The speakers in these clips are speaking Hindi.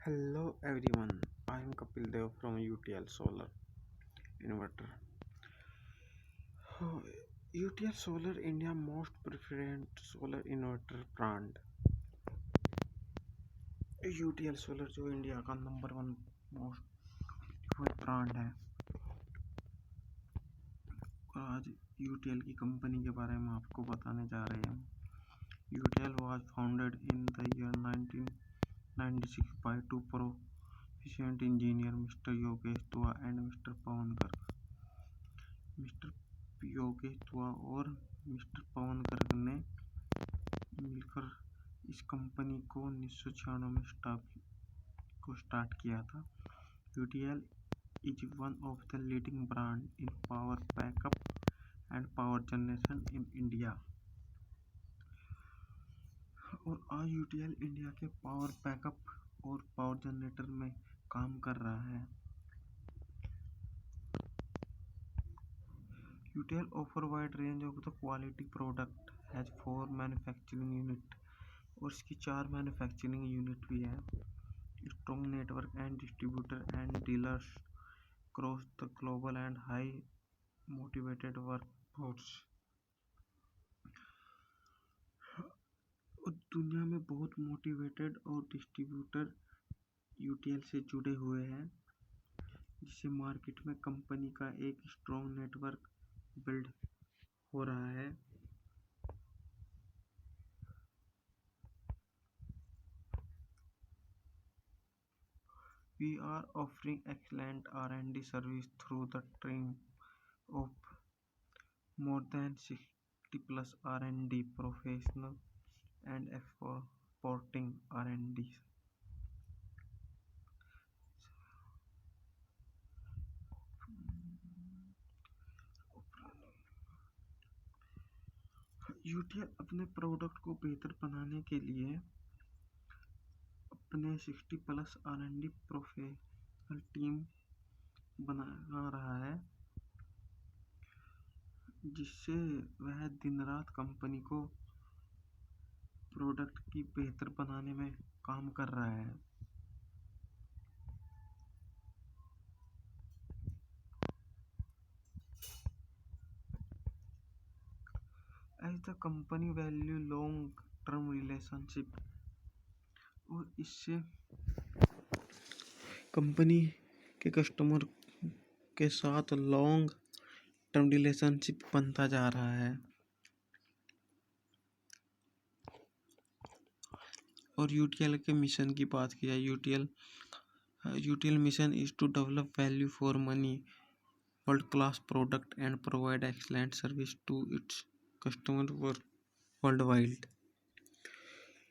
Hello everyone, I am Kapil Dev from UTL Solar Inverter. UTL Solar India most preferred solar inverter brand. UTL Solar जो इंडिया का नंबर वन मोस्ट ब्रांड है। और आज UTL की कंपनी के बारे में आपको बताने जा रहे हैं। UTL was founded in the year 1996 by two proficient engineer Mr. Yogesh Dua and Mr. Pawan Garg. Mister Yogesh Dua और मिस्टर पवन गर्ग ने मिलकर इस कंपनी को 1996 में स्टार्ट किया था। UTL is one of the leading brand in power backup and power generation in India। और आज UTL इंडिया के पावर बैकअप और पावर जनरेटर में काम कर रहा है। UTL offer wide range of the quality product, has 4 manufacturing unit और इसकी 4 मैन्युफैक्चरिंग यूनिट भी है। Strong network and distributor and dealers cross the global and high motivated workforce. और दुनिया में बहुत मोटिवेटेड और डिस्ट्रीब्यूटर UTL से जुड़े हुए हैं, जिससे मार्केट में कंपनी का एक स्ट्रॉन्ग नेटवर्क बिल्ड हो रहा है। We are offering excellent R&D service through the team of more than 60 plus R&D professional and exporting R&D। UTL अपने प्रोडक्ट को बेहतर बनाने के लिए अपने 60 प्लस R&D प्रोफेशनल टीम बना रहा है, जिससे वह दिन रात कंपनी को प्रोडक्ट की बेहतर बनाने में काम कर रहा है। As the company value long term relationship, और इससे कंपनी के कस्टमर के साथ लॉन्ग टर्म रिलेशनशिप बनता जा रहा है। और UTL के मिशन की बात की जाए, UTL mission is to develop value for money, world class product and provide excellent service to its customer worldwide.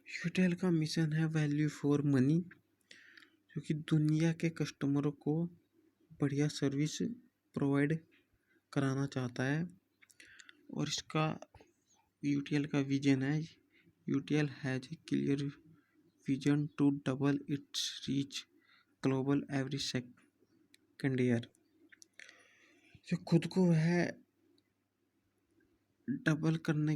UTL का मिशन है वैल्यू फॉर मनी, जो कि दुनिया के कस्टमरों को बढ़िया सर्विस प्रोवाइड कराना चाहता है। और इसका UTL का विजन है, UTL has a clear vision to double its reach global every second year. जो खुद को है डबल करने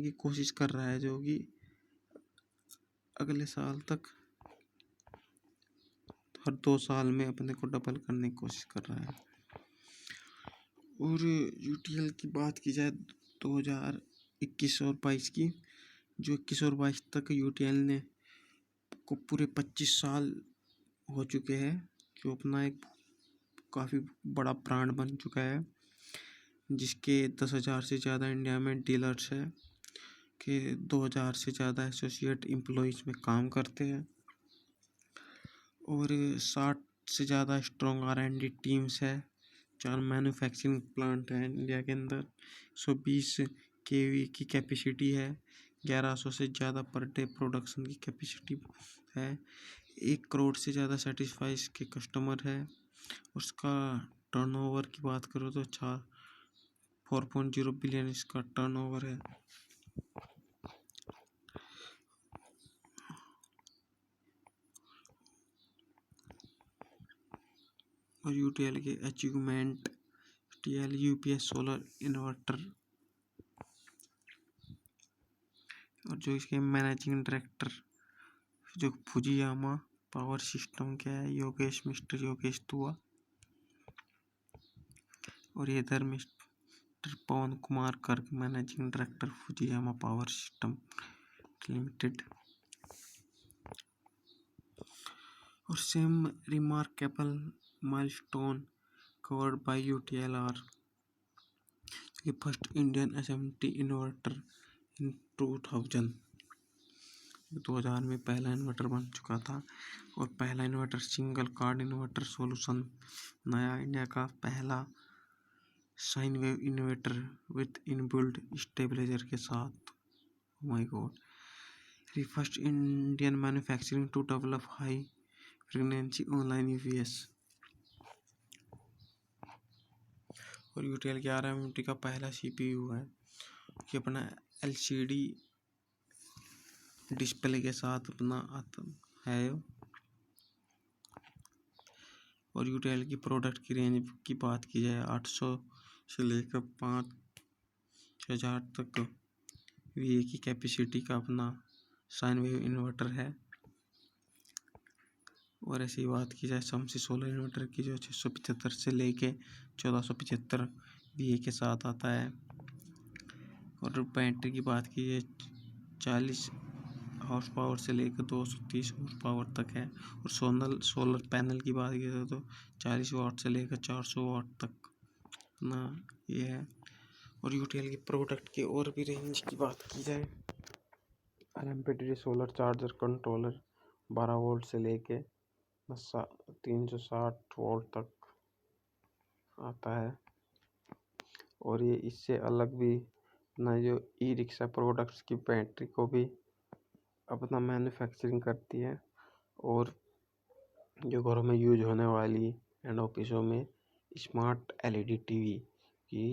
की कोशिश कर रहा है, जो कि अगले साल तक हर 2 साल में अपने को डबल करने की कोशिश कर रहा है। और UTL की बात की जाए 2021 और 22 की, जो 21 और 22 तक UTL ने को पूरे 25 साल हो चुके हैं, जो अपना एक काफ़ी बड़ा ब्रांड बन चुका है, जिसके 10,000 से ज़्यादा इंडिया में डीलर्स है, के 2,000 से ज़्यादा एसोसिएट एम्प्लॉइज़ में काम करते हैं, और 60 से ज़्यादा स्ट्रॉन्ग R&D टीम्स है, 4 मैन्युफैक्चरिंग प्लांट हैं इंडिया के अंदर, 120 kV की कैपेसिटी है, 1100 से ज़्यादा पर डे प्रोडक्शन की कैपेसिटी है, 1 करोड़ से ज़्यादा सेटिस्फाइज के कस्टमर है। उसका टर्नओवर की बात करो तो 4.0 बिलियन इसका टर्नओवर है। और UTL के achievement, TL UPS solar inverter, और जो इसके मैनेजिंग डायरेक्टर जो फुजियामा पावर सिस्टम के है योगेश मिस्टर योगेश दुआ, और ये इधर mister Pawan Kumar Garg managing director Fujiyama power system limited. और same remarkable milestone covered by UTL are the first Indian SMT inverter in 2000। 2000 में पहला इन्वर्टर बन चुका था, और पहला inverter single card inverter solution, नया इंडिया का पहला sine wave inverter with inbuilt stabiliser के साथ। My God. First Indian manufacturing to develop high frequency online UPS. और यूटीएल के आरएमटी का पहला सीपीयू है कि अपना एलसीडी डिस्प्ले के साथ अपना आता है। और यूटीएल की प्रोडक्ट की रेंज की बात की जाए 800 से लेकर 5000 तक वीए की कैपेसिटी का अपना साइन वेव इन्वर्टर है। और ऐसी बात की जाए समसी सोलर इन्वर्टर की, जो 675 से लेके 1475 वीए के साथ आता है। और बैटरी की बात की जाए 40 हॉर्स पावर से लेकर 230 हॉर्स पावर तक है। और सोलर पैनल की बात की जाए तो 40 वाट से लेकर 400 वाट तक ना ये है। और यूटीएल की प्रोडक्ट की और भी रेंज की बात की जाए, एलएमपीडी सोलर चार्जर कंट्रोलर 12 वोल्ट से लेके 360 वोल्ट तक आता है। और ये इससे अलग भी ना जो ई रिक्शा प्रोडक्ट्स की बैटरी को भी अपना मैन्युफैक्चरिंग करती है। और जो घरों में यूज होने वाली एंड ऑफिसों में स्मार्ट एलईडी टीवी की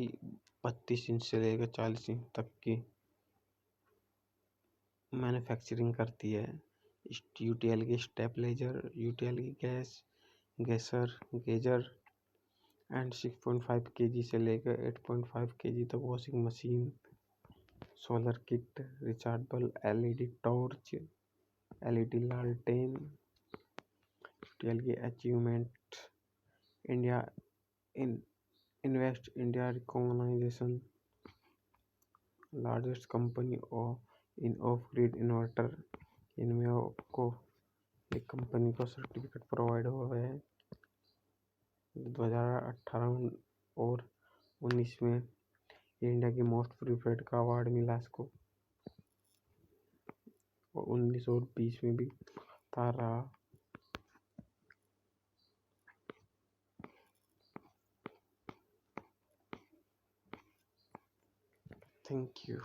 32 इंच से लेकर 40 इंच तक की मैन्युफैक्चरिंग करती है। यूटीएल की स्टेबलाइजर, यूटीएल की गेजर एंड 6.5 kg से लेकर 8.5 kg तक washing machine, solar kit, rechargeable LED torch, LED लालटेन। यूटीएल की achievement, India invest India recognition, largest company in off grid inverter. इनमें आपको एक कंपनी को सर्टिफिकेट प्रोवाइड हुआ है 2018 और 19 में। इंडिया की मोस्ट प्रीफर्ड का अवार्ड मिला इसको, और 19 और 20 में भी था रहा। Thank you.